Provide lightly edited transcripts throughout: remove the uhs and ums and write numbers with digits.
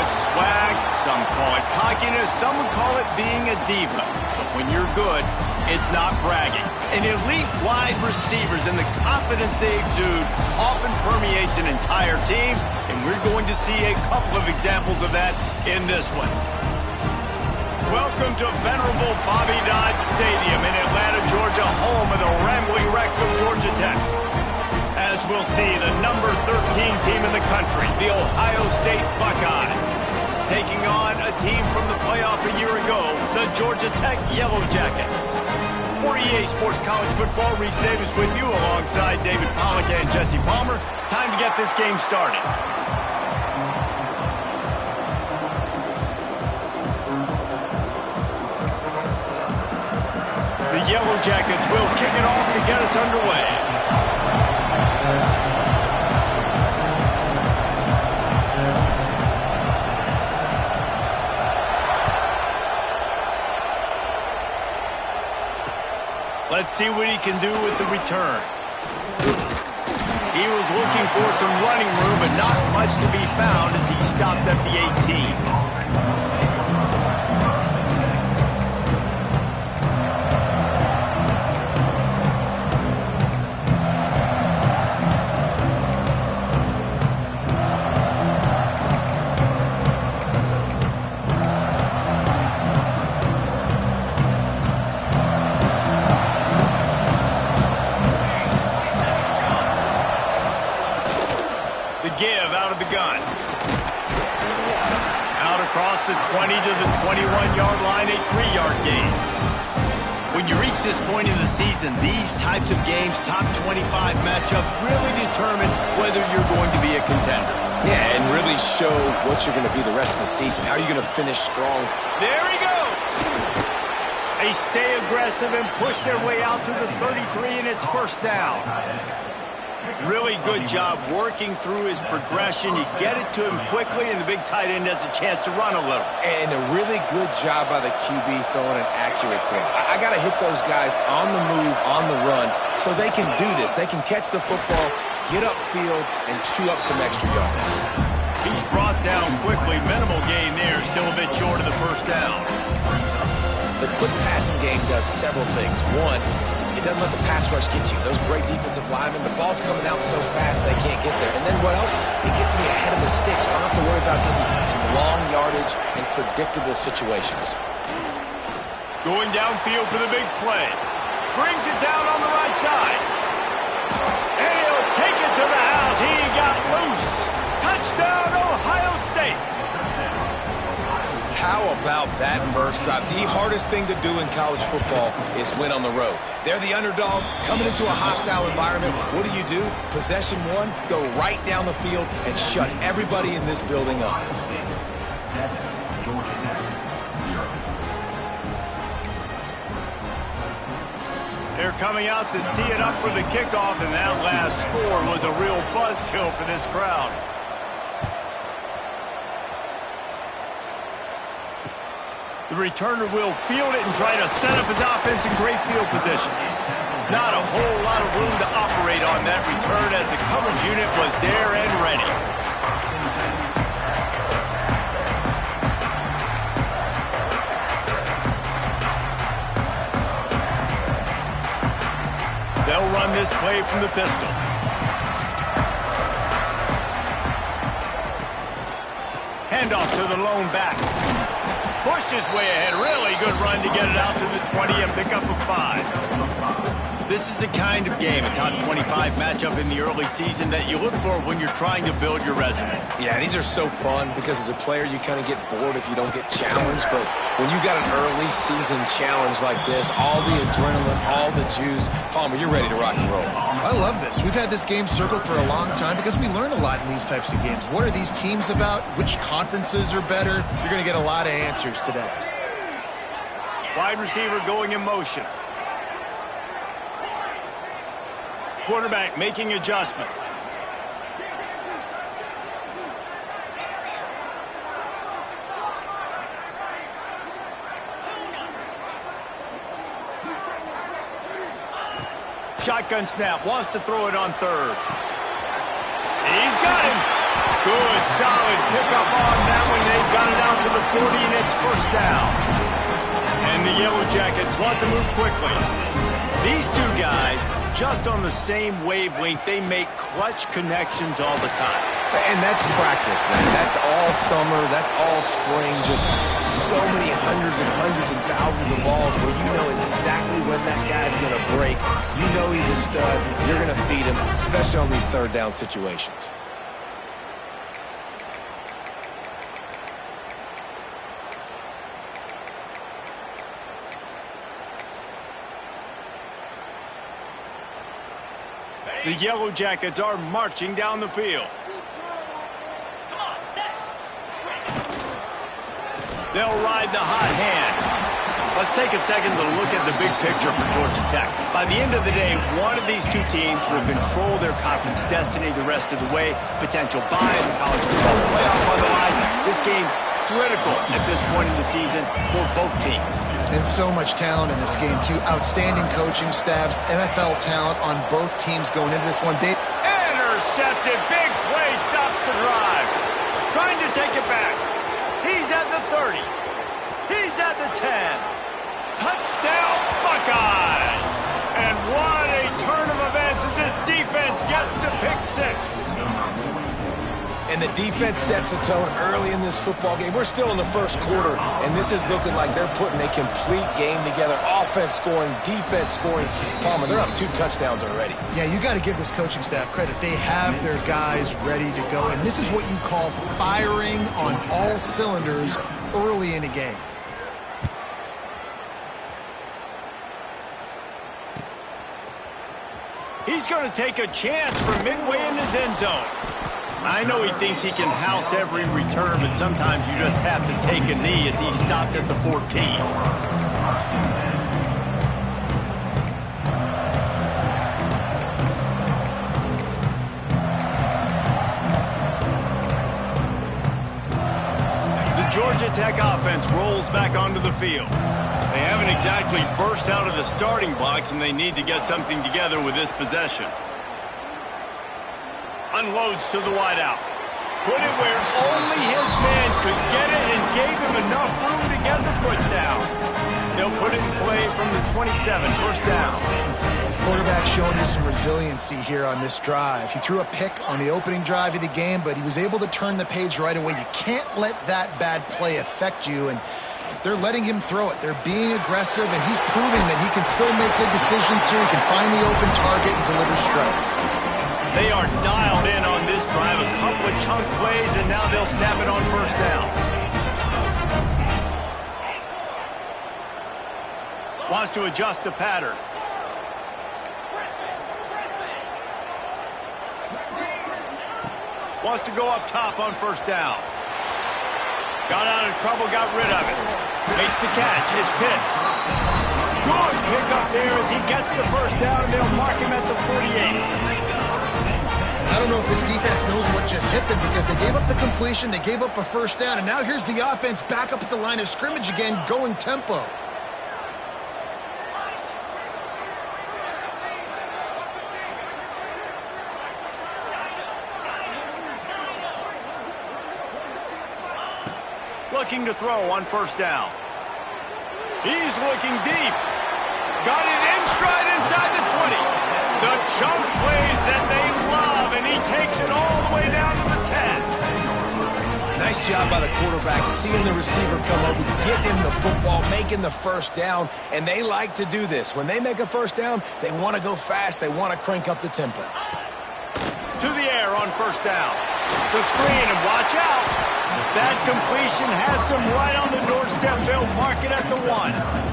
it swag, some call it cockiness, some would call it being a diva. But when you're good, it's not bragging. And elite wide receivers and the confidence they exude often permeates an entire team, and we're going to see a couple of examples of that in this one. Welcome to venerable Bobby Dodd Stadium in Atlanta, Georgia, home of the Rambling Wreck of Georgia Tech. As we'll see, the number 13 team in the country, the Ohio State Buckeyes, taking on a team from the playoff a year ago, the Georgia Tech Yellow Jackets. For EA Sports College Football, Reese Davis with you alongside David Pollack and Jesse Palmer. Time to get this game started. The Yellow Jackets will kick it off to get us underway. Let's see what he can do with the return. He was looking for some running room, but not much to be found as he stopped at the 18. Give out of the gun. Out across the 20 to the 21-yard line, a 3-yard gain. When you reach this point in the season, these types of games, top 25 matchups, really determine whether you're going to be a contender. Yeah, and really show what you're going to be the rest of the season. How are you going to finish strong? There he goes! They stay aggressive and push their way out to the 33, and it's first down. Really good job working through his progression. You get it to him quickly, and the big tight end has a chance to run a little. And a really good job by the QB throwing an accurate throw. I got to hit those guys on the move, on the run, so they can do this. They can catch the football, get upfield, and chew up some extra yards. He's brought down quickly. Minimal gain there. Still a bit short of the first down. The quick passing game does several things. One, it doesn't let the pass rush get you. Those great defensive linemen, the ball's coming out so fast they can't get there. And then what else? It gets me ahead of the sticks. I don't have to worry about getting in long yardage and predictable situations. Going downfield for the big play. Brings it down on the right side. And he'll take it to the house. He got loose. Touchdown, Ohio State. How about that first drive? The hardest thing to do in college football is win on the road. They're the underdog coming into a hostile environment. What do? Possession one, go right down the field and shut everybody in this building up. They're coming out to tee it up for the kickoff, and that last score was a real buzzkill for this crowd. The returner will field it and try to set up his offense in great field position. Not a whole lot of room to operate on that return as the coverage unit was there and ready. They'll run this play from the pistol. Handoff to the lone back. Pushed his way ahead. Really good run to get it out to the 20 and pick up a 5. This is the kind of game, a top 25 matchup in the early season, that you look for when you're trying to build your resume. Yeah, these are so fun because as a player, you kind of get bored if you don't get challenged. But when you got an early season challenge like this, all the adrenaline, all the juice, Palmer, you're ready to rock and roll. I love this. We've had this game circled for a long time because we learn a lot in these types of games. What are these teams about? Which conferences are better? You're going to get a lot of answers today. Wide receiver going in motion. Quarterback making adjustments. Shotgun snap, wants to throw it on third. He's got him. Good, solid pickup on that one. They've got it out to the 40, and it's first down. And the Yellow Jackets want to move quickly. These two guys, just on the same wavelength, they make clutch connections all the time. And that's practice, man. That's all summer. That's all spring. Just so many hundreds and thousands of balls where you know exactly when that guy's going to break. You know he's a stud. You're going to feed him, especially on these third down situations. The Yellow Jackets are marching down the field. They'll ride the hot hand. Let's take a second to look at the big picture for Georgia Tech. By the end of the day, one of these two teams will control their conference destiny the rest of the way. Potential bye in the college football playoff on the line. This game critical at this point in the season for both teams. And so much talent in this game, too. Outstanding coaching staffs, NFL talent on both teams going into this one. Intercepted. Big play stops the drive. Trying to take it back. He's at the 30. He's at the 10. Touchdown, Buckeyes. And what a turn of events as this defense gets to pick six. And the defense sets the tone early in this football game. We're still in the first quarter, and this is looking like they're putting a complete game together. Offense scoring, defense scoring. Palmer, they're up 2 touchdowns already. Yeah, you got to give this coaching staff credit. They have their guys ready to go, and this is what you call firing on all cylinders early in a game. He's going to take a chance from midway in his end zone. I know he thinks he can house every return, but sometimes you just have to take a knee as he stopped at the 14. The Georgia Tech offense rolls back onto the field. They haven't exactly burst out of the starting blocks, and they need to get something together with this possession. Unloads to the wideout. Put it where only his man could get it and gave him enough room to get the foot down. They'll put it in play from the 27, first down. Quarterback showing you some resiliency here on this drive. He threw a pick on the opening drive of the game, but he was able to turn the page right away. You can't let that bad play affect you, and they're letting him throw it. They're being aggressive, and he's proving that he can still make good decisions here. He can find the open target and deliver strikes. They are dialed in on this drive. A couple of chunk plays, and now they'll snap it on first down. Wants to adjust the pattern. Wants to go up top on first down. Got out of trouble, got rid of it. Makes the catch. It's Pitts. Good pickup there as he gets the first down, and they'll mark him at the 48. I don't know if this defense knows what just hit them because they gave up the completion, they gave up a first down, and now here's the offense back up at the line of scrimmage again, going tempo. Looking to throw on first down. He's looking deep. Got it in stride inside the 20. The chunk plays that they love, and he takes it all the way down to the 10. Nice job by the quarterback, seeing the receiver come over, getting him the football, making the first down, and they like to do this. When they make a first down, they want to go fast. They want to crank up the tempo. To the air on first down. The screen, and watch out. That completion has them right on the doorstep. They'll mark it at the 1.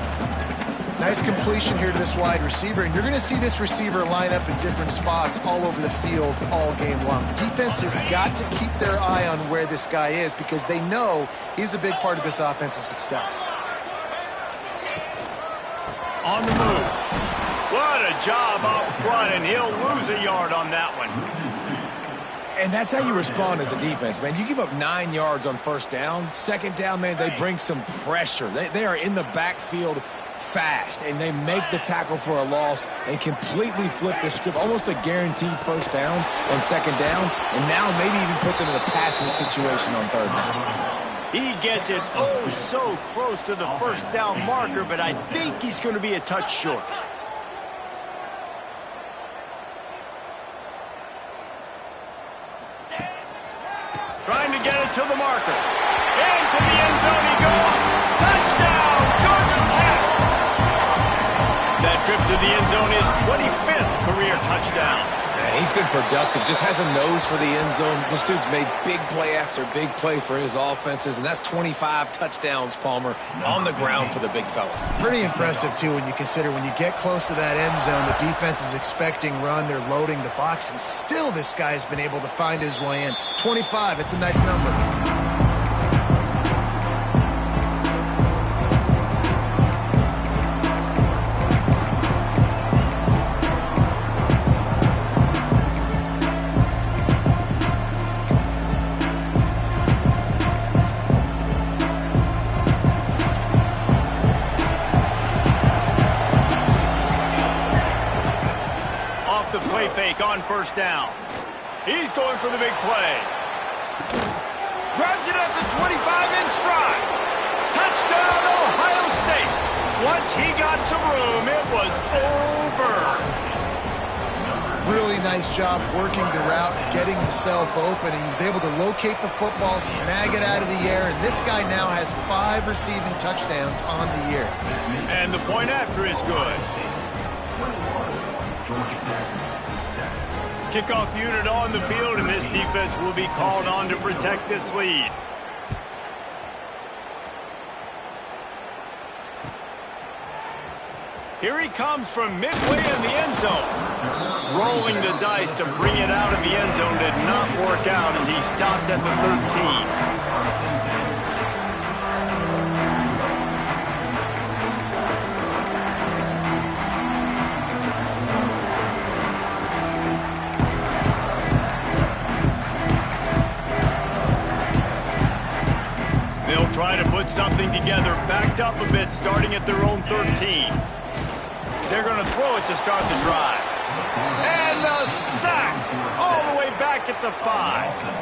Nice completion here to this wide receiver, and you're going to see this receiver line up in different spots all over the field all game long. Defense has got to keep their eye on where this guy is because they know he's a big part of this offense's success. On the move. What a job up front, and he'll lose a yard on that one. And that's how you respond as a defense, man. You give up 9 yards on first down. Second down, man, they bring some pressure. They are in the backfield fast, and they make the tackle for a loss and completely flip the script, almost a guaranteed first down on second down, and now maybe even put them in a passing situation on third down. He gets it oh so close to the first down marker, but I think he's going to be a touch short. Trying to get it to the marker. Into the end zone he goes. Touchdown, Georgia Tech! That trip to the end zone is 25th career touchdown. Yeah, he's been productive, just has a nose for the end zone. This dude's made big play after big play for his offenses, and that's 25 touchdowns, Palmer, on the ground for the big fella. Pretty impressive, too, when you consider when you get close to that end zone, the defense is expecting run, they're loading the box, and still this guy's been able to find his way in. 25, it's a nice number. Fake on first down. He's going for the big play. Grabs it at the 25 in stride. Touchdown, Ohio State. Once he got some room, it was over. Really nice job working the route, getting himself open, and he was able to locate the football, snag it out of the air, and this guy now has 5 receiving touchdowns on the year. And the point after is good. Kickoff unit on the field, and this defense will be called on to protect this lead. Here he comes from midway in the end zone. Rolling the dice to bring it out of the end zone did not work out as he stopped at the 13. Try to put something together, backed up a bit, starting at their own 13. They're going to throw it to start the drive. And a sack all the way back at the 5.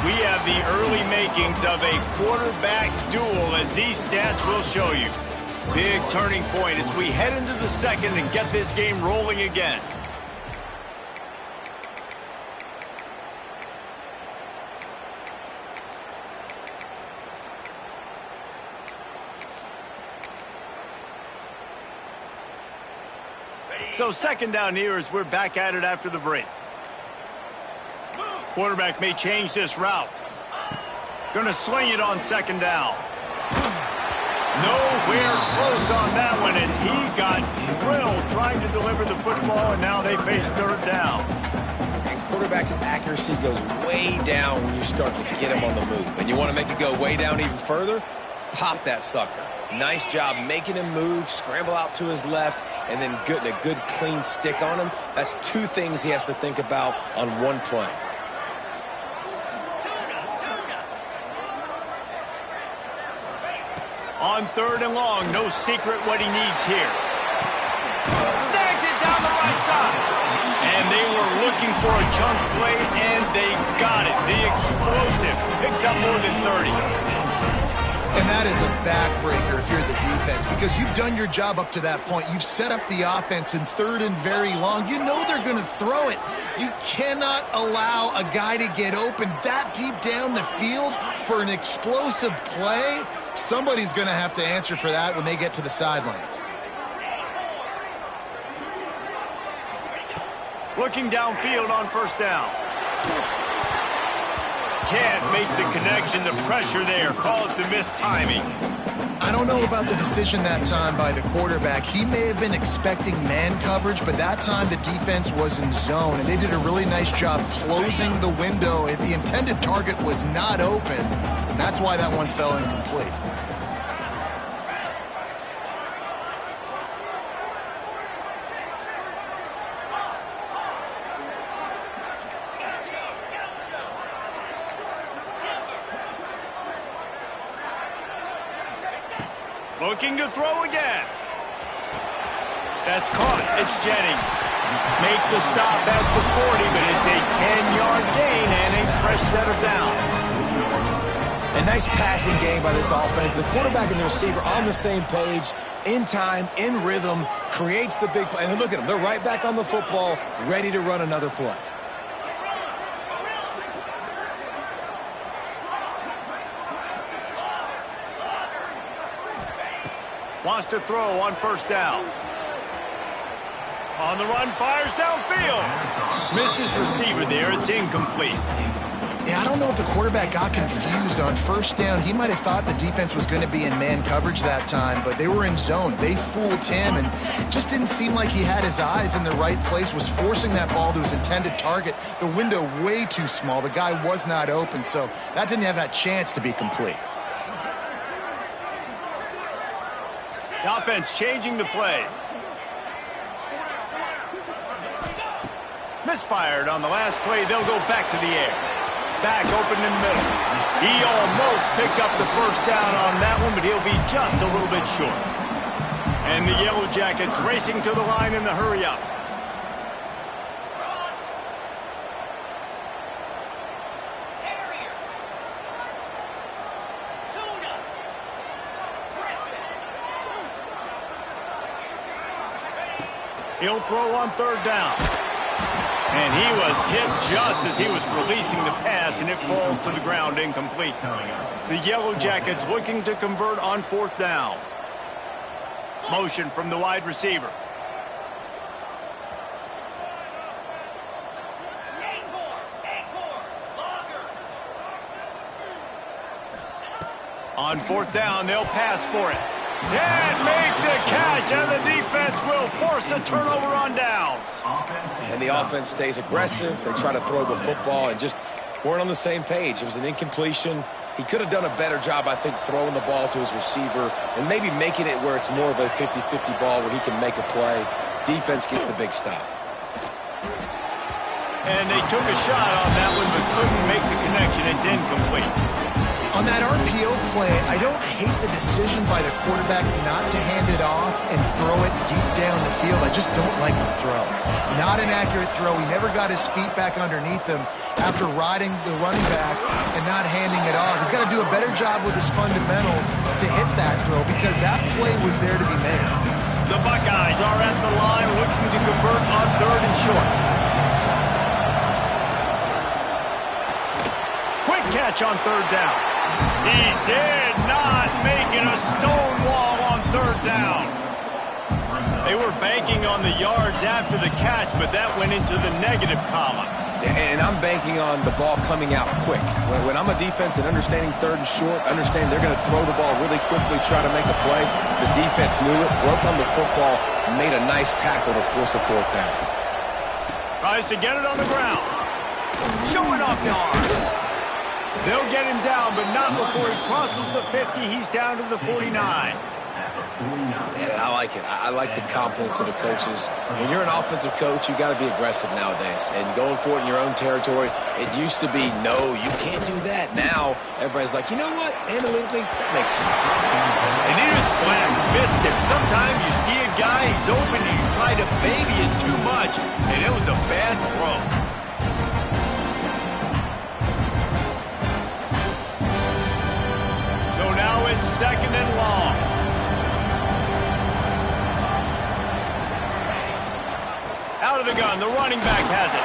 We have the early makings of a quarterback duel, as these stats will show you. Big turning point as we head into the second and get this game rolling again. So second down here as we're back at it after the break. Quarterback may change this route. Gonna sling it on second down. Nowhere close on that one as he got drilled trying to deliver the football, and now they face third down. And quarterback's accuracy goes way down when you start to get him on the move. And you want to make it go way down even further? Pop that sucker. Nice job making him move, scramble out to his left, and then getting a good clean stick on him. That's 2 things he has to think about on one play. On third and long, no secret what he needs here. Snags it down the right side. And they were looking for a chunk play, and they got it. The explosive picks up more than 30. And that is a backbreaker if you're the defense, because you've done your job up to that point. You've set up the offense in third and very long. You know they're going to throw it. You cannot allow a guy to get open that deep down the field for an explosive play. Somebody's going to have to answer for that when they get to the sidelines. Looking downfield on first down. Can't make the connection. The pressure there caused the mistiming. I don't know about the decision that time by the quarterback. He may have been expecting man coverage, but that time the defense was in zone, and they did a really nice job closing the window. The intended target was not open, and that's why that one fell incomplete. Looking to throw again. That's caught. It's Jennings. Make the stop at the 40, but it's a 10-yard gain and a fresh set of downs. A nice passing game by this offense. The quarterback and the receiver on the same page, in time, in rhythm, creates the big play. And look at them. They're right back on the football, ready to run another play. Wants to throw on first down. On the run, fires downfield. Missed his receiver there. It's incomplete. Yeah, I don't know if the quarterback got confused on first down. He might have thought the defense was going to be in man coverage that time, but they were in zone. They fooled him, and just didn't seem like he had his eyes in the right place, was forcing that ball to his intended target. The window way too small. The guy was not open, so that didn't have that chance to be complete. The offense changing the play. Misfired on the last play. They'll go back to the air. Back open in the middle. He almost picked up the first down on that one, but he'll be just a little bit short. And the Yellow Jackets racing to the line in the hurry-up. He'll throw on third down. And he was hit just as he was releasing the pass, and it falls to the ground incomplete. The Yellow Jackets looking to convert on fourth down. Motion from the wide receiver. On fourth down, they'll pass for it. And make the catch, and the defense will force a turnover on downs. And the offense stays aggressive. They try to throw the football and just weren't on the same page. It was an incompletion. He could have done a better job, I think, throwing the ball to his receiver and maybe making it where it's more of a 50-50 ball where he can make a play. Defense gets the big stop. And they took a shot on that one but couldn't make the connection. It's incomplete. On that RPO play, I don't hate the decision by the quarterback not to hand it off and throw it deep down the field. I just don't like the throw. Not an accurate throw. He never got his feet back underneath him after riding the running back and not handing it off. He's got to do a better job with his fundamentals to hit that throw because that play was there to be made. The Buckeyes are at the line looking to convert on third and short. Quick catch on third down. He did not make it a stone wall on third down. They were banking on the yards after the catch, but that went into the negative column. And I'm banking on the ball coming out quick. When I'm a defense and understanding third and short, understand they're going to throw the ball really quickly, try to make a play. The defense knew it, broke on the football, made a nice tackle to force a fourth down. Tries to get it on the ground. Showing off the arm. They'll get him down, but not before he crosses the 50. He's down to the 49. Yeah, I like it. I like the confidence of the coaches. When you're an offensive coach, you got to be aggressive nowadays. And going for it in your own territory, it used to be, no, you can't do that. Now, everybody's like, you know what? Analytically, that makes sense. And he was flat, missed him. Sometimes you see a guy, he's open, and you try to baby it too much, and it was a bad throw. Now it's second and long. Out of the gun, the running back has it.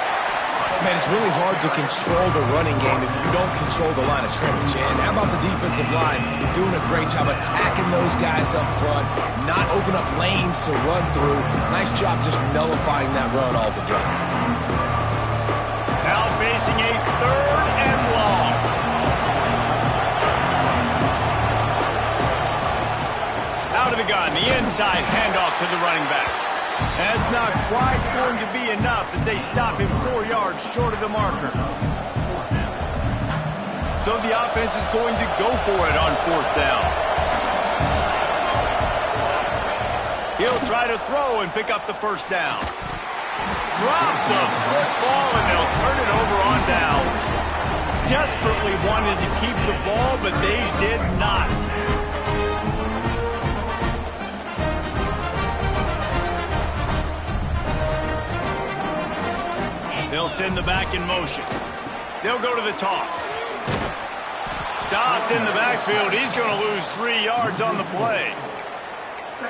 Man, it's really hard to control the running game if you don't control the line of scrimmage. And how about the defensive line doing a great job attacking those guys up front, not open up lanes to run through. Nice job just nullifying that run altogether. Now facing a third and long. Out of the gun, the inside handoff to the running back. That's not quite going to be enough as they stop him 4 yards short of the marker. So the offense is going to go for it on fourth down. He'll try to throw and pick up the first down. Drop the football and they'll turn it over on downs. Desperately wanted to keep the ball, but they did not. They'll send the back in motion. They'll go to the toss. Stopped in the backfield. He's going to lose 3 yards on the play.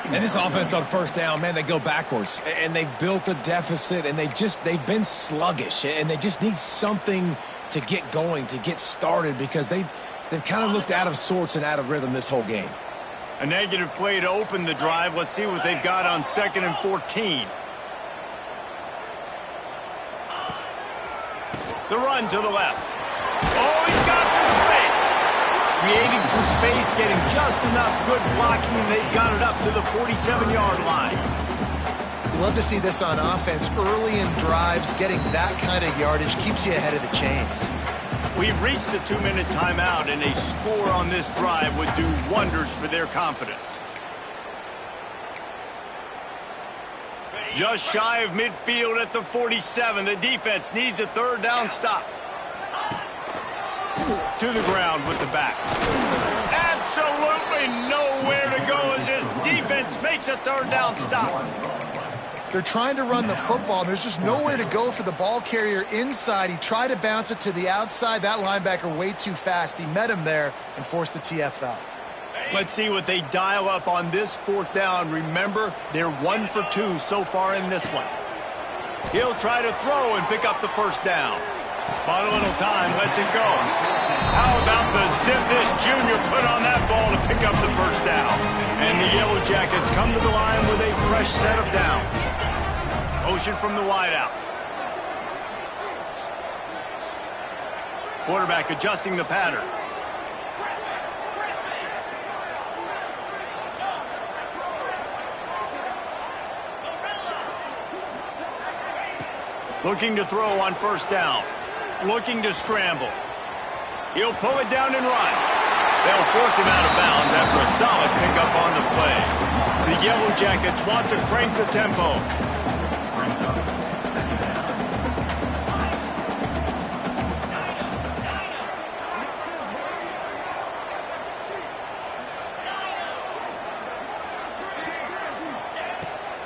And this offense on first down, man, they go backwards. And they've built a deficit, and they've been sluggish. And they just need something to get going, to get started, because they've kind of looked out of sorts and out of rhythm this whole game. A negative play to open the drive. Let's see what they've got on 2nd and 14. The run to the left. Oh, he's got some space. Creating some space, getting just enough good blocking, and they've got it up to the 47-yard line. Love to see this on offense. Early in drives, getting that kind of yardage keeps you ahead of the chains. We've reached the 2-minute timeout, and a score on this drive would do wonders for their confidence. Just shy of midfield at the 47. The defense needs a 3rd down stop. To the ground with the back. Absolutely nowhere to go as this defense makes a 3rd down stop. They're trying to run the football. There's just nowhere to go for the ball carrier inside. He tried to bounce it to the outside. That linebacker way too fast. He met him there and forced the TFL. Let's see what they dial up on this 4th down. Remember, they're 1 for 2 so far in this one. He'll try to throw and pick up the 1st down. Bought a little time, lets it go. How about the zip this junior put on that ball to pick up the 1st down? And the Yellow Jackets come to the line with a fresh set of downs. Motion from the wideout. Quarterback adjusting the pattern. Looking to throw on 1st down. Looking to scramble. He'll pull it down and run. They'll force him out of bounds after a solid pickup on the play. The Yellow Jackets want to crank the tempo.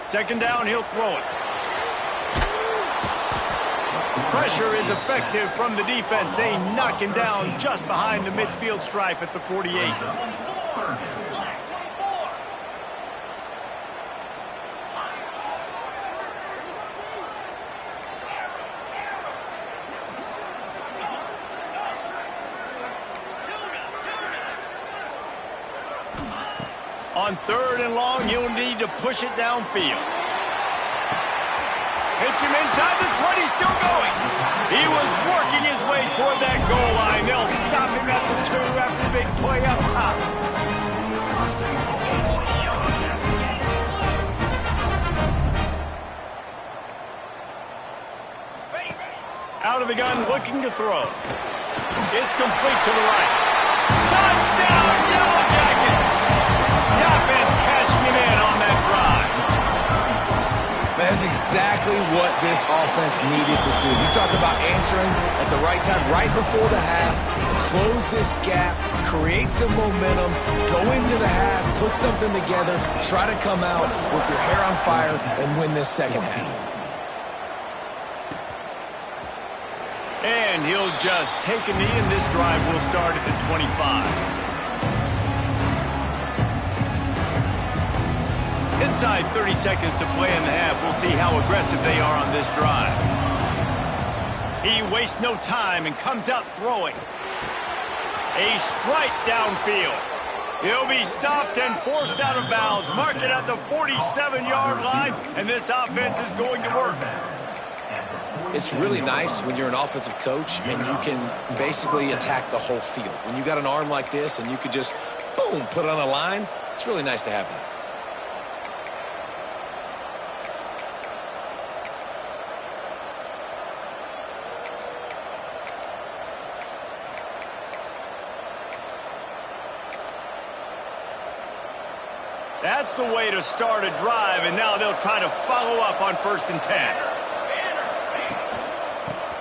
Second down, he'll throw it. Pressure is effective from the defense. They knock him down just behind the midfield stripe at the 48. On 3rd and long, you'll need to push it downfield. Hits him inside the 20, still going. He was working his way toward that goal line. They'll stop him at the 2 after the big play up top. Out of the gun, looking to throw. It's complete to the right. Touchdown, Yellow Jackets! The offense cashing it in on that drive. That's exactly what this offense needed to do. You talk about answering at the right time, right before the half, close this gap, create some momentum, go into the half, put something together, try to come out with your hair on fire and win this 2nd half. And he'll just take a knee, and this drive will start at the 25. Inside 30 seconds to play in the half. We'll see how aggressive they are on this drive. He wastes no time and comes out throwing. A strike downfield. He'll be stopped and forced out of bounds. Mark it at the 47-yard line, and this offense is going to work. It's really nice when you're an offensive coach and you can basically attack the whole field. When you got an arm like this and you could just, boom, put it on a line, it's really nice to have that. That's the way to start a drive, and now they'll try to follow up on 1st and 10.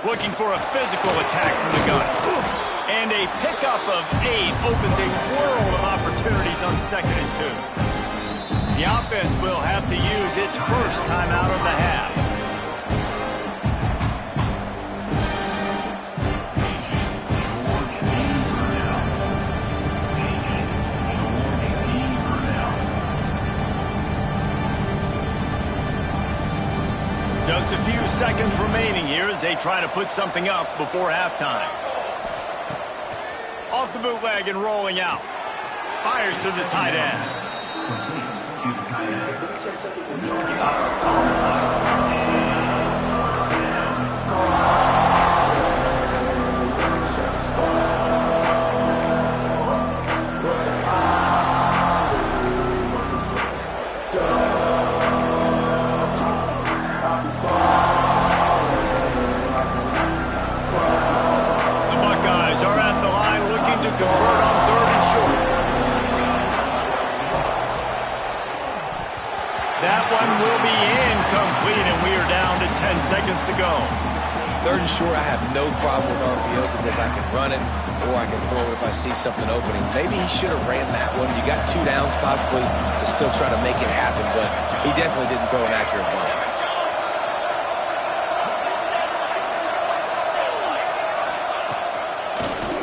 Looking for a physical attack from the gun. And a pickup of 8 opens a world of opportunities on 2nd and 2. The offense will have to use its first time out of the half. remaining here as they try to put something up before halftime. Off the bootleg and rolling out. Fires to the tight end. Convert on 3rd and short. That one will be incomplete, and we are down to 10 seconds to go. 3rd and short, I have no problem with RPO because I can run it or I can throw it if I see something opening. Maybe he should have ran that one. You got 2 downs possibly to still try to make it happen, but he definitely didn't throw an accurate ball.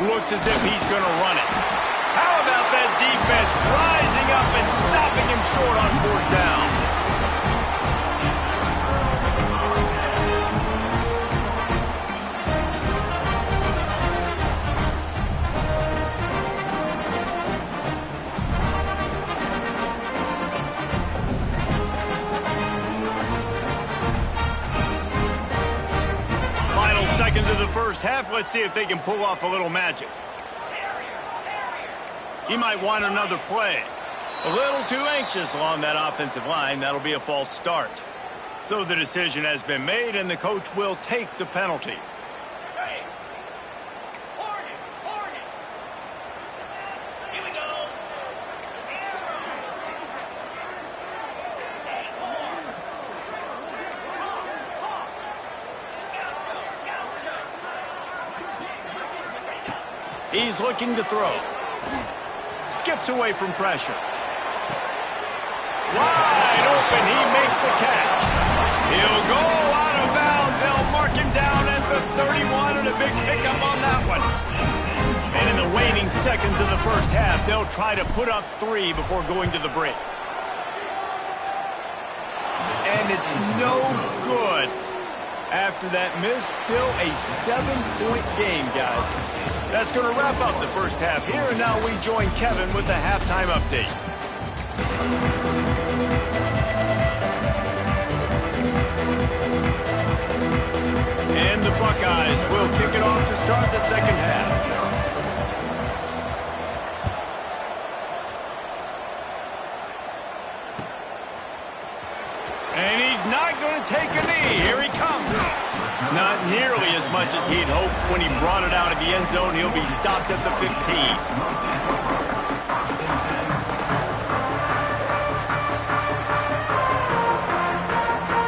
Looks as if he's going to run it. How about that defense rising up and stopping him short on 4th down? Final seconds of the first half. Let's see if they can pull off a little magic. He might want another play. A little too anxious along that offensive line. That'll be a false start. So the decision has been made, and the coach will take the penalty. Here we go. He's looking to throw. Skips away from pressure. Wide open, he makes the catch. He'll go out of bounds. They'll mark him down at the 31, and a big pickup on that one. And in the waning seconds of the first half, they'll try to put up 3 before going to the break. And it's no good. After that miss, still a 7-point game, guys. That's going to wrap up the first half here, and now we join Kevin with the halftime update. And the Buckeyes will kick it off to start the second half. And he's not going to take a knee. Here he comes. Not nearly as much as he'd hoped when he brought it out of the end zone. He'll be stopped at the 15.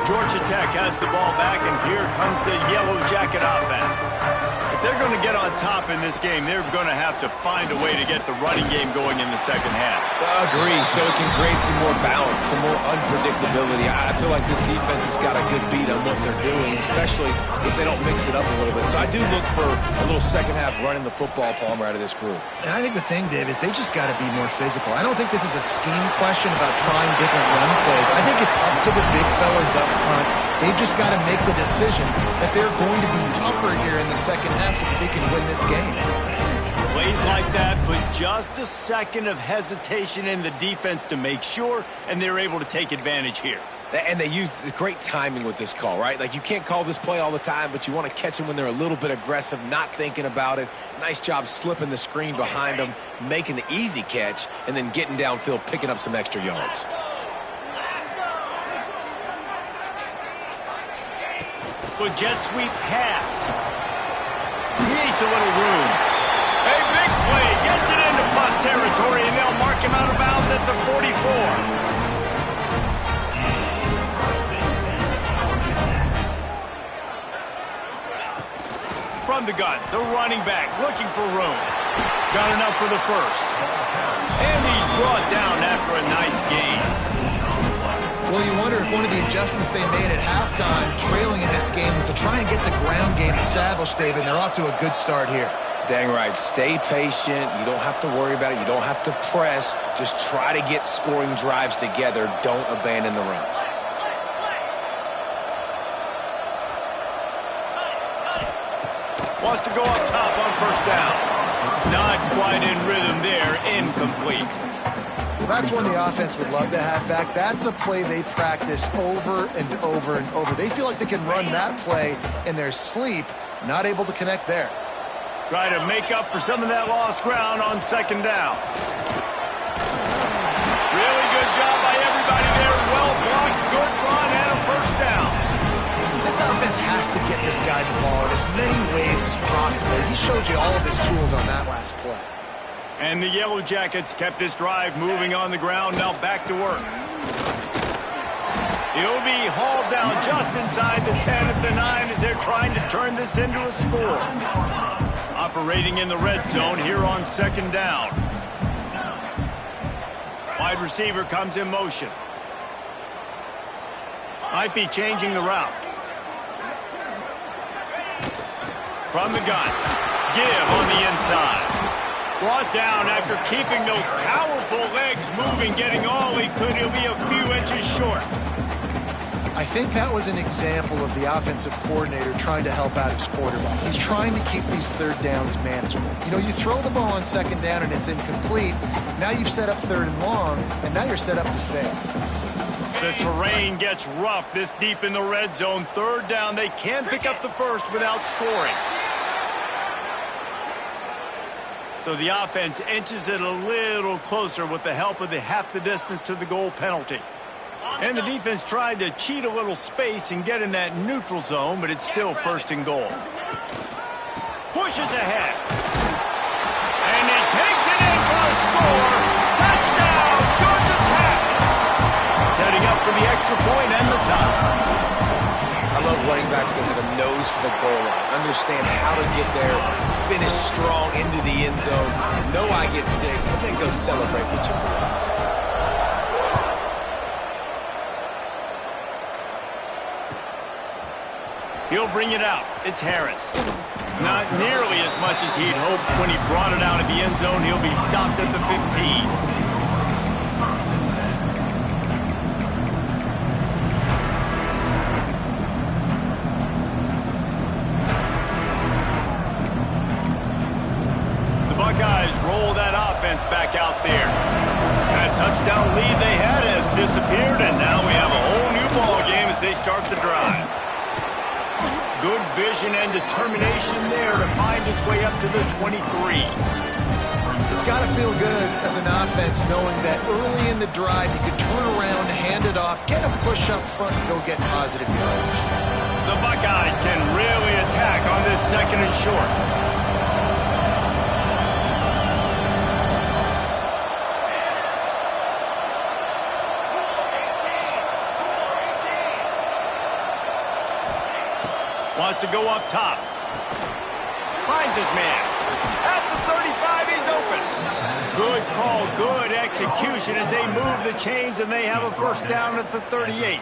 Georgia Tech has the ball back, and here comes the Yellow Jacket offense. If they're going to get on top in this game, they're going to have to find a way to get the running game going in the second half. Agree, so it can create some more balance, some more unpredictability. I feel like this defense has got a good beat on what they're doing, especially if they don't mix it up a little bit. So I do look for a little second half running the football Palmer out of this group. And I think the thing, Dave, is they just got to be more physical. I don't think this is a scheme question about trying different run plays. I think it's up to the big fellas up front. They've just got to make the decision that they're going to be tougher here in the second half so that they can win this game. Plays like that, but just a second of hesitation in the defense to make sure, and they're able to take advantage here. And they use great timing with this call, right? Like, you can't call this play all the time, but you want to catch them when they're a little bit aggressive, not thinking about it. Nice job slipping the screen behind them, making the easy catch, and then getting downfield, picking up some extra yards. Good jet sweep pass. Creates a little room. A big play. Gets it into plus territory, and they'll mark him out of bounds at the 44. From the gun, the running back looking for room. Got enough for the first. And he's brought down after a nice gain. Well, you wonder if one of the adjustments they made at halftime, trailing in this game, was to try and get the ground game established, David, and they're off to a good start here. Dang right. Stay patient. You don't have to worry about it. You don't have to press. Just try to get scoring drives together. Don't abandon the run. Wants to go up top on first down. Not quite in rhythm there. Incomplete. Well, that's one the offense would love to have back. That's a play they practice over and over and over. They feel like they can run that play in their sleep. Not able to connect there. Try to make up for some of that lost ground on second down. Really good job by everybody there. Well blocked, good run, and a first down. This offense has to get this guy the ball in as many ways as possible. He showed you all of his tools on that last play. And the Yellow Jackets kept this drive moving on the ground. Now back to work. He'll be hauled down just inside the 10 at the 9 as they're trying to turn this into a score. Operating in the red zone here on second down. Wide receiver comes in motion. Might be changing the route. From the gun. Give on the inside. Brought down after keeping those powerful legs moving, getting all he could. He'll be a few inches short. I think that was an example of the offensive coordinator trying to help out his quarterback. He's trying to keep these third downs manageable. You know, you throw the ball on second down and it's incomplete. Now you've set up third and long, and now you're set up to fail. The terrain gets rough this deep in the red zone. Third down, they can pick up the first without scoring. So the offense inches it a little closer with the help of the half the distance to the goal penalty. And the defense tried to cheat a little space and get in that neutral zone, but it's still first and goal. Pushes ahead. And he takes it in for a score. Touchdown, Georgia Tech. Setting up for the extra point and the tie. I love running backs that have a nose for the goal line. Understand how to get there, finish strong into the end zone. Know I get 6, and then go celebrate with your boys. He'll bring it out. It's Harris. Not nearly as much as he'd hoped when he brought it out of the end zone. He'll be stopped at the 15. Buckeyes roll that offense back out there. That touchdown lead they had has disappeared, and now we have a whole new ball game as they start the drive. Good vision and determination there to find his way up to the 23. It's got to feel good as an offense knowing that early in the drive you can turn around, hand it off, get a push up front, and go get positive yardage. The Buckeyes can really attack on this second and short. Wants to go up top. Finds his man. At the 35, he's open. Good call, good execution as they move the chains, and they have a first down at the 38.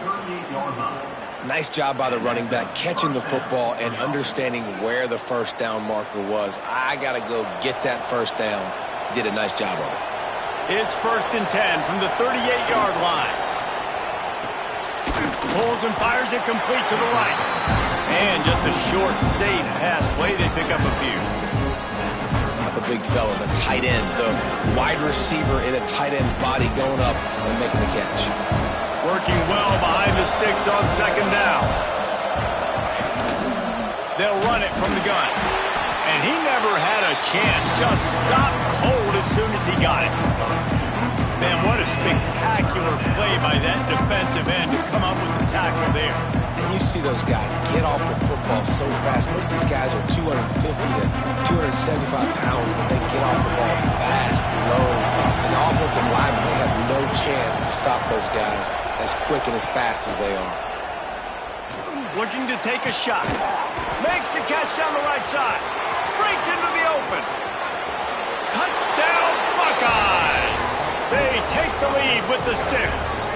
Nice job by the running back, catching the football and understanding where the first down marker was. I got to go get that first down. He did a nice job of it. It's first and 10 from the 38-yard line. Pulls and fires it complete to the right. And just a short, safe pass play. They pick up a few. Not the big fella, the tight end, the wide receiver in a tight end's body going up and making the catch. Working well behind the sticks on second down. They'll run it from the gun. And he never had a chance. Just stopped cold as soon as he got it. Man, what a spectacular play by that defensive end to come up with the tackle there. And you see those guys get off the football so fast. Most of these guys are 250 to 275 pounds, but they get off the ball fast, low. And the offensive linemen, they have no chance to stop those guys as quick and as fast as they are. Looking to take a shot. Makes a catch down the right side. Breaks into the open. Touchdown, Buckeyes! They take the lead with the 6.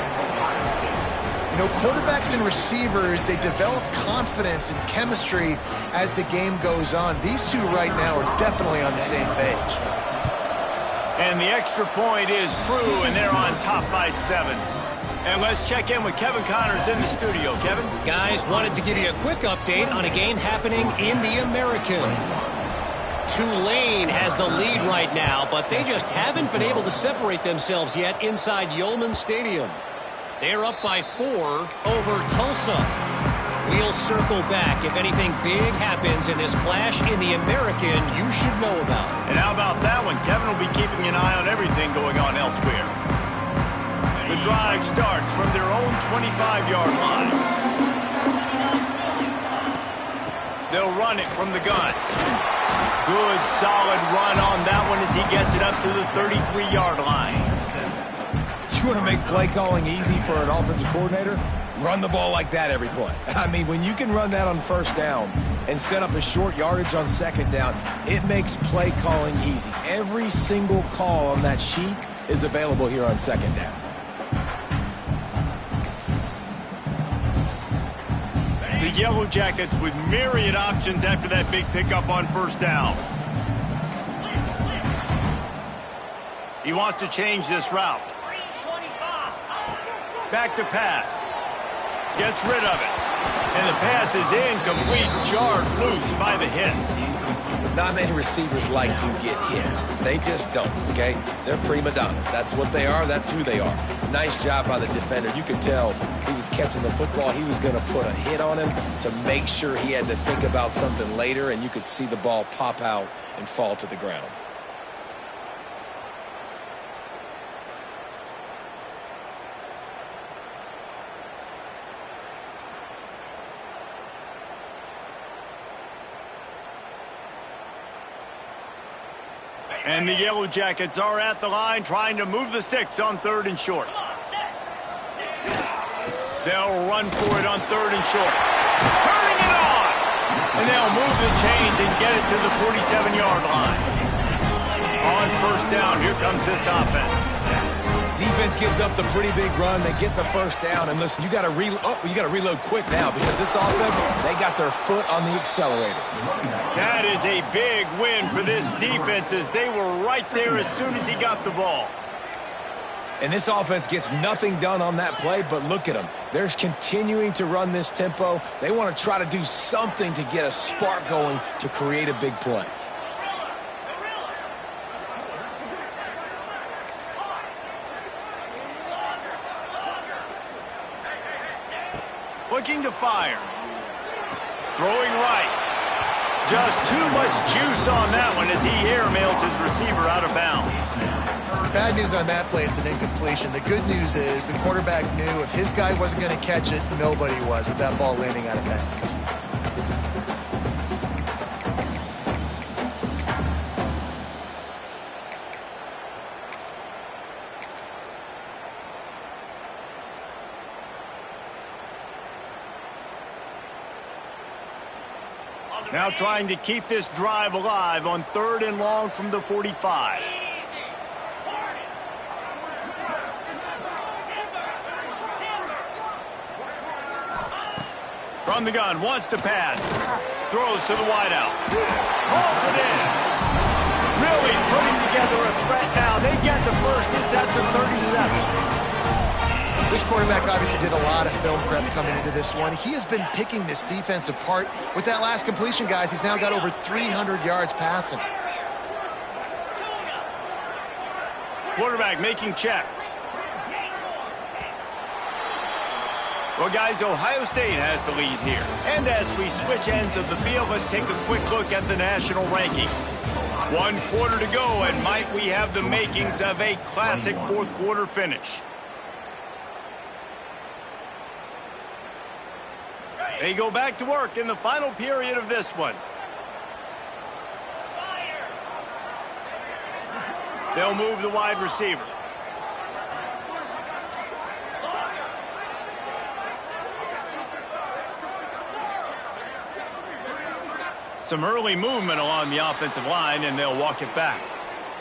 You know, quarterbacks and receivers, they develop confidence and chemistry as the game goes on. These two right now are definitely on the same page. And the extra point is true, and they're on top by 7. And let's check in with Kevin Connors in the studio. Kevin? Guys, wanted to give you a quick update on a game happening in the American. Tulane has the lead right now, but they just haven't been able to separate themselves yet inside Yulman Stadium. They're up by 4 over Tulsa. We'll circle back. If anything big happens in this clash in the American, you should know about. And how about that one? Kevin will be keeping an eye on everything going on elsewhere. The drive starts from their own 25-yard line. They'll run it from the gun. Good, solid run on that one as he gets it up to the 33-yard line. You want to make play calling easy for an offensive coordinator? Run the ball like that every play. I mean, when you can run that on first down and set up a short yardage on second down, it makes play calling easy. Every single call on that sheet is available here on second down. The Yellow Jackets with myriad options after that big pickup on first down. He wants to change this route. Back to pass. Gets rid of it. And the pass is incomplete, jarred loose by the hit. Not many receivers like to get hit. They just don't, okay? They're prima donnas. That's what they are. That's who they are. Nice job by the defender. You could tell he was catching the football. He was going to put a hit on him to make sure he had to think about something later, and you could see the ball pop out and fall to the ground. And the Yellow Jackets are at the line trying to move the sticks on 3rd and short. They'll run for it on 3rd and short. Turning it on! And they'll move the chains and get it to the 47-yard line. On first down, here comes this offense. Defense gives up the pretty big run. They get the first down. And listen, you got to reload quick now because this offense, they got their foot on the accelerator. That is a big win for this defense as they were right there as soon as he got the ball. And this offense gets nothing done on that play, but look at them. They're continuing to run this tempo. They want to try to do something to get a spark going to create a big play. Looking to fire. Throwing right. Just too much juice on that one as he airmails his receiver out of bounds. Bad news on that play, it's an incompletion. The good news is the quarterback knew if his guy wasn't going to catch it, nobody was with that ball landing out of bounds. Now trying to keep this drive alive on 3rd and long from the 45. From the gun, wants to pass. Throws to the wideout. Hauls it in. Really putting together a threat now. They get the first. It's at the 37. This quarterback obviously did a lot of film prep coming into this one. He has been picking this defense apart. With that last completion, guys, he's now got over 300 yards passing. Quarterback making checks. Well, guys, Ohio State has the lead here. And as we switch ends of the field, let's take a quick look at the national rankings. 1 quarter to go, and might we have the makings of a classic 4th quarter finish. They go back to work in the final period of this one. They'll move the wide receiver. Some early movement along the offensive line, and they'll walk it back.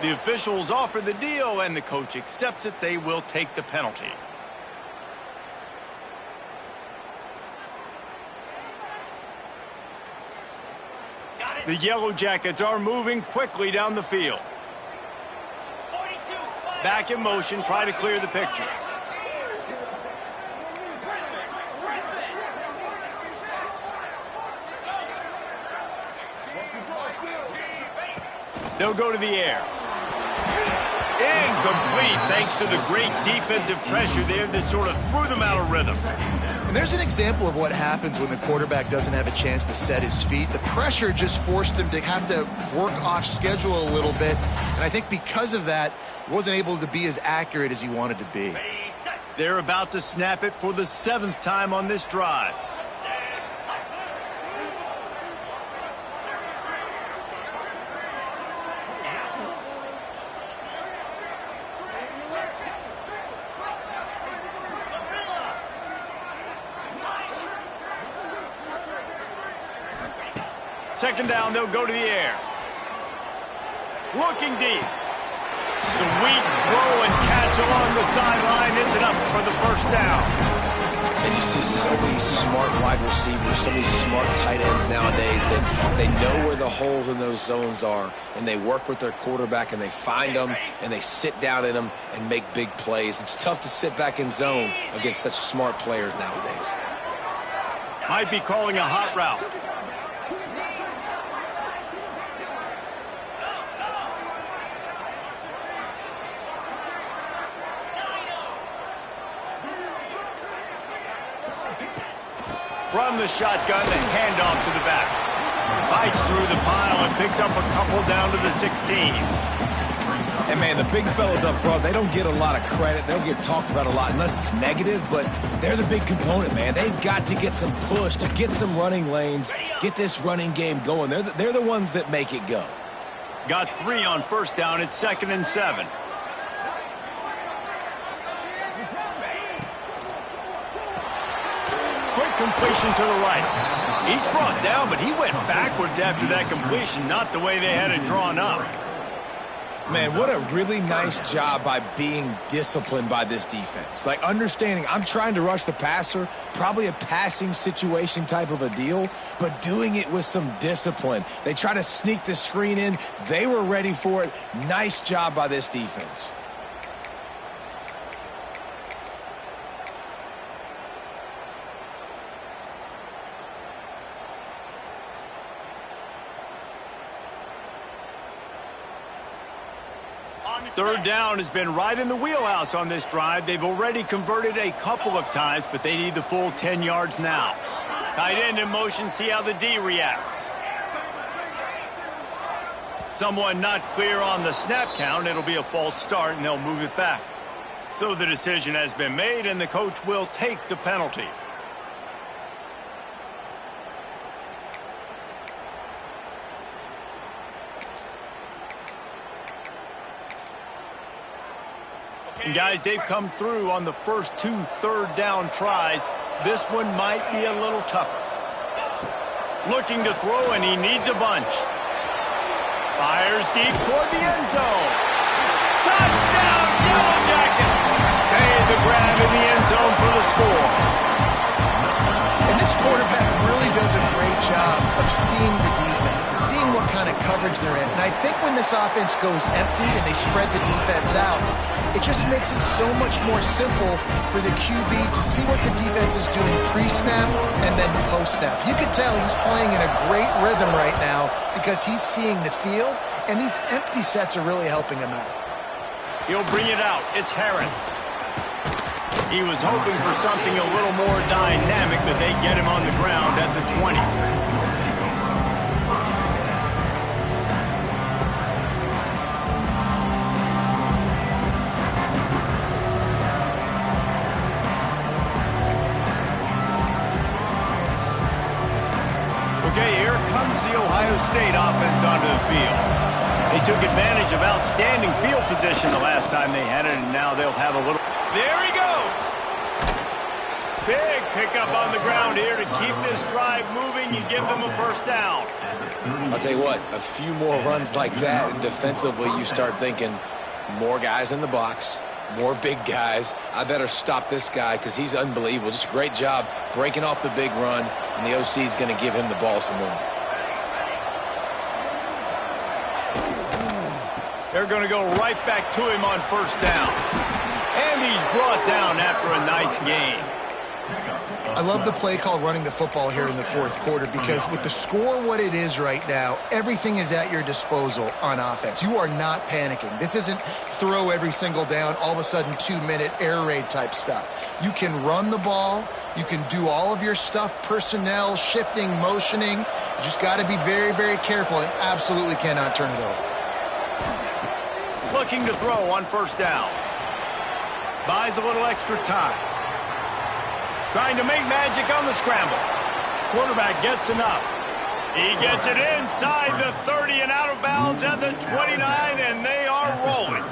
The officials offer the deal, and the coach accepts it. They will take the penalty. The Yellow Jackets are moving quickly down the field. Back in motion, try to clear the picture. They'll go to the air. Incomplete, thanks to the great defensive pressure there that sort of threw them out of rhythm. And there's an example of what happens when the quarterback doesn't have a chance to set his feet. The pressure just forced him to have to work off schedule a little bit. And I think because of that, he wasn't able to be as accurate as he wanted to be. They're about to snap it for the 7th time on this drive. Second down, they'll go to the air. Looking deep. Sweet throw and catch along the sideline. It's enough for the first down. And you see so many smart wide receivers, so many smart tight ends nowadays that they know where the holes in those zones are, and they work with their quarterback, and they find them, and they sit down in them and make big plays. It's tough to sit back in zone against such smart players nowadays. Might be calling a hot route. From the shotgun, the handoff to the back. Fights through the pile and picks up a couple down to the 16. And, man, the big fellas up front, they don't get a lot of credit. They'll get talked about a lot unless it's negative, but they're the big component, man. They've got to get some push, to get some running lanes, get this running game going. They're the ones that make it go. Got 3 on first down. It's 2nd and 7. Quick completion to the right. He's brought down, but he went backwards after that completion, not the way they had it drawn up. Man, what a really nice job by being disciplined by this defense. Like, understanding I'm trying to rush the passer, probably a passing situation type of a deal, but doing it with some discipline. They try to sneak the screen in. They were ready for it. Nice job by this defense. Third down has been right in the wheelhouse on this drive. They've already converted a couple of times, but they need the full 10 yards now. Tight end in motion, see how the D reacts. Someone not clear on the snap count. It'll be a false start, and they'll move it back. So the decision has been made, and the coach will take the penalty. And guys, they've come through on the first 2 third-down tries. This one might be a little tougher. Looking to throw, and he needs a bunch. Fires deep toward the end zone. Touchdown, Yellow Jackets! Made the grab in the end zone for the score. And this quarterback really does a great job of seeing the defense, seeing what kind of coverage they're in. And I think when this offense goes empty and they spread the defense out, it just makes it so much more simple for the QB to see what the defense is doing pre-snap and then post-snap. You can tell he's playing in a great rhythm right now because he's seeing the field, and these empty sets are really helping him out. He'll bring it out. It's Harris. He was hoping for something a little more dynamic, but they get him on the ground at the 20. Okay, here comes the Ohio State offense onto the field. They took advantage of outstanding field position the last time they had it, and now they'll have a little... There he goes! Big pickup on the ground here to keep this drive moving and give them a first down. I'll tell you what, a few more runs like that, and defensively you start thinking more guys in the box, more big guys. I better stop this guy because he's unbelievable. Just a great job breaking off the big run, and the OC is going to give him the ball some more. They're going to go right back to him on first down. And he's brought down after a nice gain. I love the play call running the football here in the fourth quarter because with the score what it is right now, everything is at your disposal on offense. You are not panicking. This isn't throw every single down, all of a sudden 2-minute air raid type stuff. You can run the ball. You can do all of your stuff, personnel, shifting, motioning. You just got to be very, very careful and absolutely cannot turn it over. Looking to throw on first down. Buys a little extra time. Trying to make magic on the scramble. Quarterback gets enough. He gets it inside the 30 and out of bounds at the 29, and they are rolling.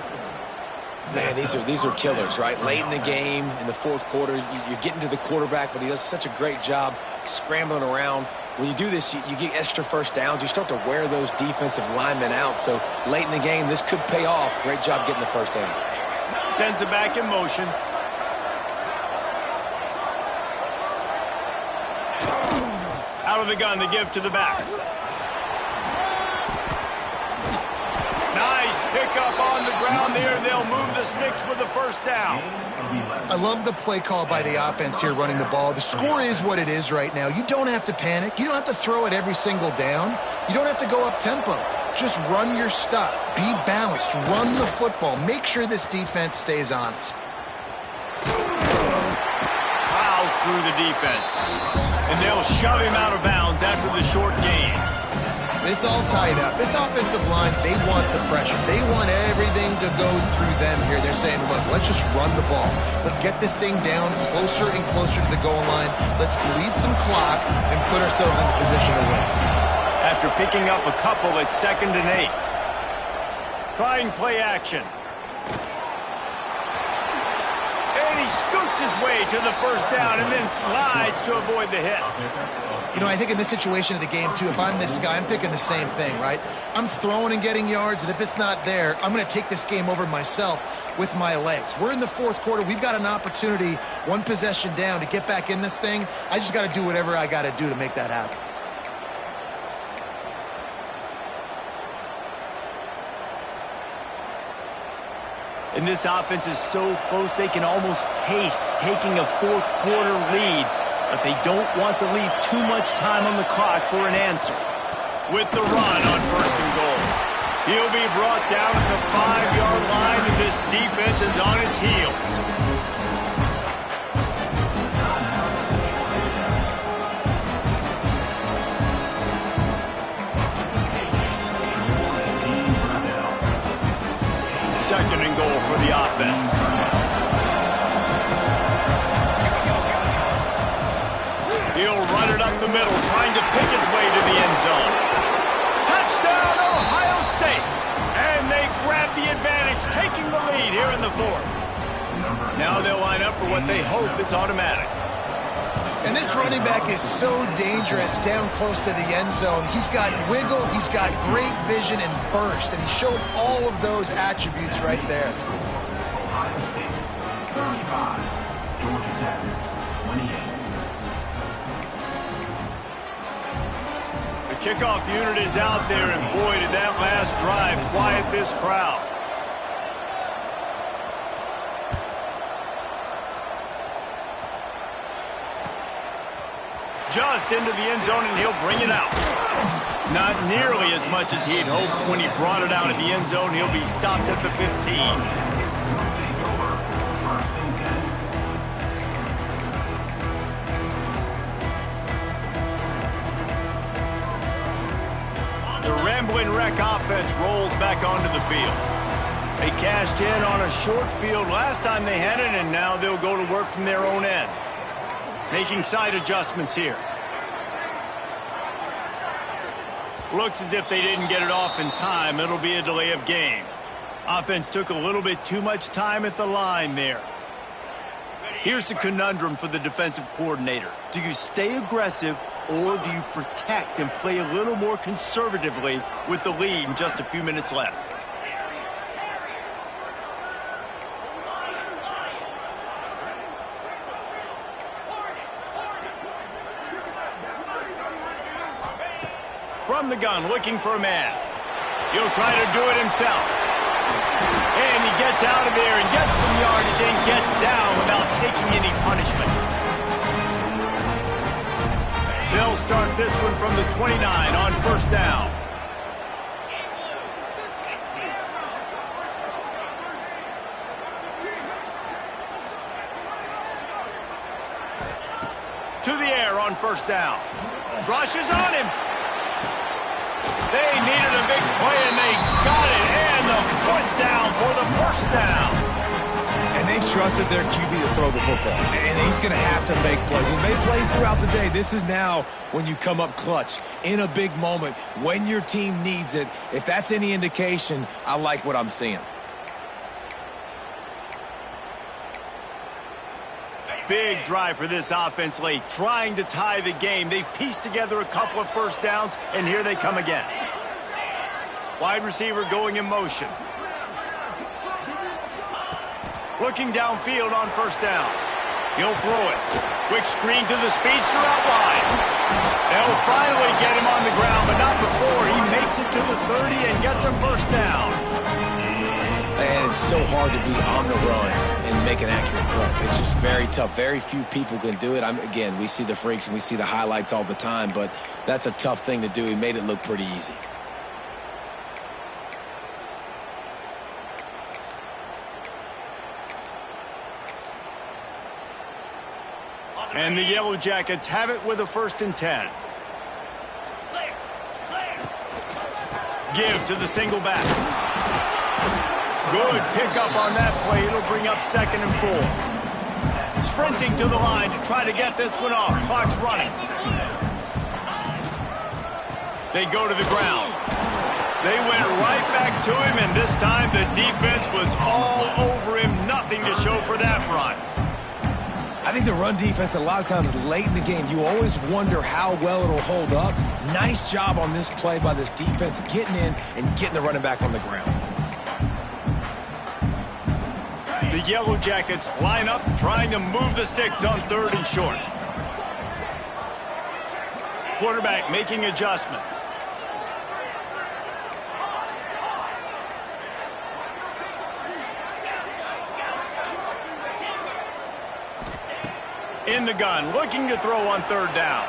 Man, these are killers, right? Late in the game, in the fourth quarter, you're getting to the quarterback, but he does such a great job scrambling around. When you do this, you get extra first downs. You start to wear those defensive linemen out. So late in the game, this could pay off. Great job getting the first down. Sends it back in motion. Out of the gun to give to the back. Nice pickup on the ground there. They'll move the sticks with the first down. I love the play call by the offense here running the ball. The score is what it is right now. You don't have to panic. You don't have to throw it every single down. You don't have to go up tempo. Just run your stuff. Be balanced. Run the football. Make sure this defense stays honest. Plows through the defense. And they'll shove him out of bounds after the short gain. It's all tied up. This offensive line, they want the pressure. They want everything to go through them here. They're saying, look, let's just run the ball. Let's get this thing down closer and closer to the goal line. Let's bleed some clock and put ourselves in a position to win. After picking up a couple at 2nd and 8. Trying play action. And he scoots his way to the first down and then slides to avoid the hit. You know, I think in this situation of the game, too, if I'm this guy, I'm thinking the same thing, right? I'm throwing and getting yards, and if it's not there, I'm going to take this game over myself with my legs. We're in the fourth quarter. We've got an opportunity, one possession down, to get back in this thing. I just got to do whatever I got to do to make that happen. And this offense is so close they can almost taste taking a fourth quarter lead, but they don't want to leave too much time on the clock for an answer. With the run on 1st and goal. He'll be brought down at the 5-yard line, and this defense is on its heels. Second and goal for the offense. He'll run it up the middle, trying to pick its way to the end zone. Touchdown, Ohio State! And they grab the advantage, taking the lead here in the fourth. Now they'll line up for what they hope is automatic. And this running back is so dangerous down close to the end zone. He's got wiggle, he's got great vision and burst, and he showed all of those attributes right there. Ohio State, 35, Georgia Tech, 28. The kickoff unit is out there, and boy, did that last drive quiet this crowd. Just into the end zone, and he'll bring it out. Not nearly as much as he'd hoped when he brought it out of the end zone. He'll be stopped at the 15. The Rambling Wreck offense rolls back onto the field. They cashed in on a short field last time they had it, and now they'll go to work from their own end. Making side adjustments here. Looks as if they didn't get it off in time. It'll be a delay of game. Offense took a little bit too much time at the line there. Here's the conundrum for the defensive coordinator. Do you stay aggressive or do you protect and play a little more conservatively with the lead and just a few minutes left? From the gun, looking for a man. He'll try to do it himself. And he gets out of there and gets some yardage and gets down without taking any punishment. They'll start this one from the 29 on first down. To the air on first down. Rushes on him. They needed a big play, and they got it. And the foot down for the first down. And they've trusted their QB to throw the football. And he's going to have to make plays. He's made plays throughout the day. This is now when you come up clutch in a big moment when your team needs it. If that's any indication, I like what I'm seeing. Big drive for this offense late, trying to tie the game. They've pieced together a couple of first downs, and here they come again. Wide receiver going in motion. Looking downfield on first down. He'll throw it. Quick screen to the speedster out wide. They'll finally get him on the ground, but not before. He makes it to the 30 and gets a first down. And it's so hard to be on the run and make an accurate throw. It's just very tough. Very few people can do it. Again, we see the freaks and we see the highlights all the time, but that's a tough thing to do. He made it look pretty easy. And the Yellow Jackets have it with a 1st and 10. Give to the single back. Good pickup on that play. It'll bring up 2nd and 4. Sprinting to the line to try to get this one off. Clock's running. They go to the ground. They went right back to him, and this time the defense was all over him. Nothing to show for that run. I think the run defense, a lot of times late in the game, you always wonder how well it'll hold up. Nice job on this play by this defense, getting in and getting the running back on the ground. The Yellow Jackets line up, trying to move the sticks on 3rd and short. Quarterback making adjustments. In the gun, looking to throw on 3rd down.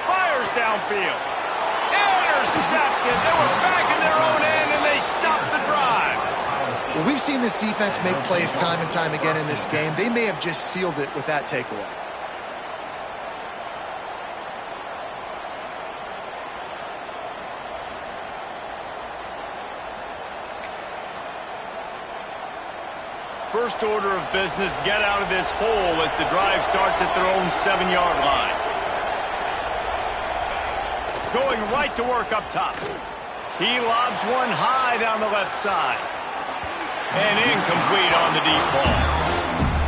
Fires downfield. Intercepted. They were back in their own end, and they stopped the drive. Well, we've seen this defense make plays time and time again in this game. They may have just sealed it with that takeaway. First order of business, get out of this hole as the drive starts at their own 7-yard line. Going right to work up top. He lobs one high down the left side. And incomplete on the deep ball.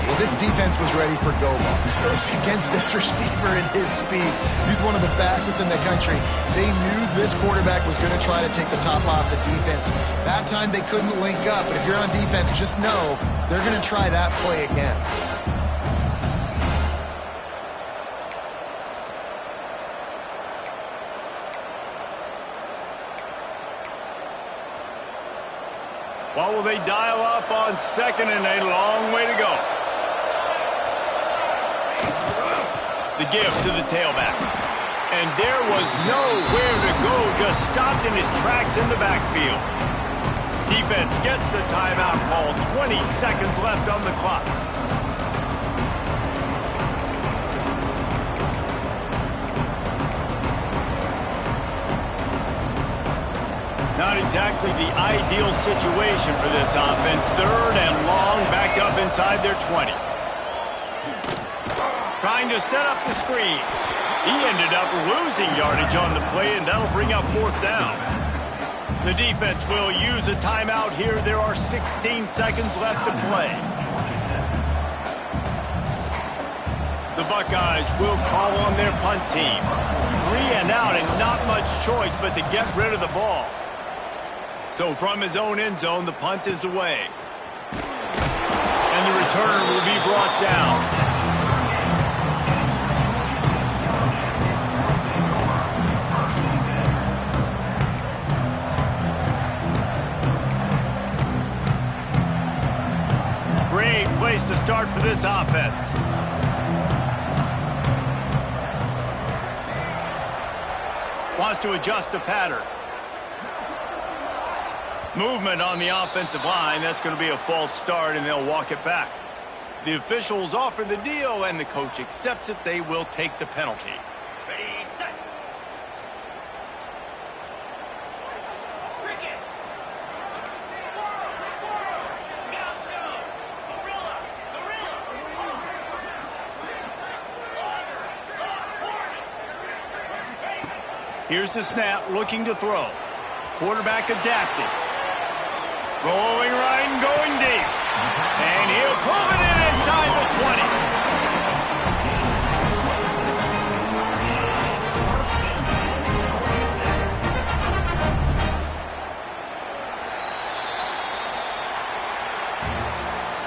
Well, this defense was ready for go balls against this receiver at his speed. He's one of the fastest in the country. They knew this quarterback was going to try to take the top off the defense. That time they couldn't link up, but if you're on defense, just know they're going to try that play again. What will they dial up on 2nd and a long way to go? The give to the tailback. And there was nowhere to go, just stopped in his tracks in the backfield. Defense gets the timeout called. 20 seconds left on the clock. Not exactly the ideal situation for this offense. 3rd and long, back up inside their 20. Trying to set up the screen. He ended up losing yardage on the play, and that'll bring up 4th down. The defense will use a timeout here. There are 16 seconds left to play. The Buckeyes will call on their punt team. 3 and out, and not much choice but to get rid of the ball. So from his own end zone, the punt is away. And the returner will be brought down. Great place to start for this offense. wants to adjust the pattern. Movement on the offensive line. That's going to be a false start, and they'll walk it back. The officials offer the deal, and the coach accepts it. They will take the penalty. Ready, set. Cricket. Gaucho. Gorilla. Here's the snap, looking to throw. Quarterback adapted. Rolling right and going deep. And he'll pull it in inside the 20.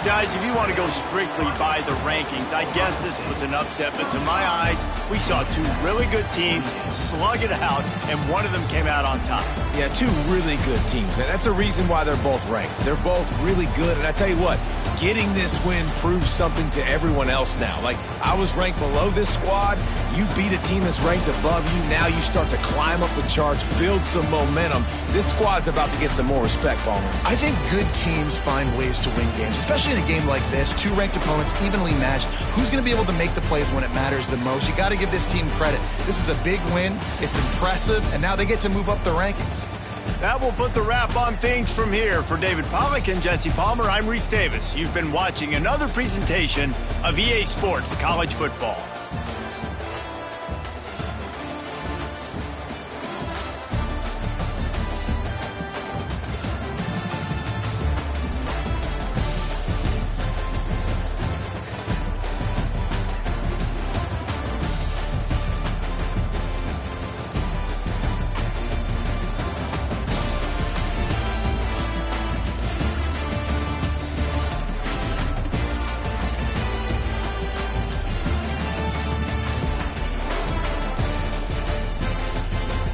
Guys, if you want to go strictly by the rankings, I guess this was an upset, but to my eyes, we saw two really good teams slug it out, and one of them came out on top. Yeah, two really good teams. And that's a reason why they're both ranked. They're both really good, and I tell you what, getting this win proves something to everyone else now. Like, I was ranked below this squad. You beat a team that's ranked above you. Now you start to climb up the charts, build some momentum. This squad's about to get some more respect, Palmer. I think good teams find ways to win games, especially in a game like this. Two ranked opponents, evenly matched. Who's going to be able to make the plays when it matters the most? You got to give this team credit. This is a big win. It's impressive, and now they get to move up the rankings. That will put the wrap on things from here. For David Pollack and Jesse Palmer, I'm Reese Davis. You've been watching another presentation of EA Sports College Football.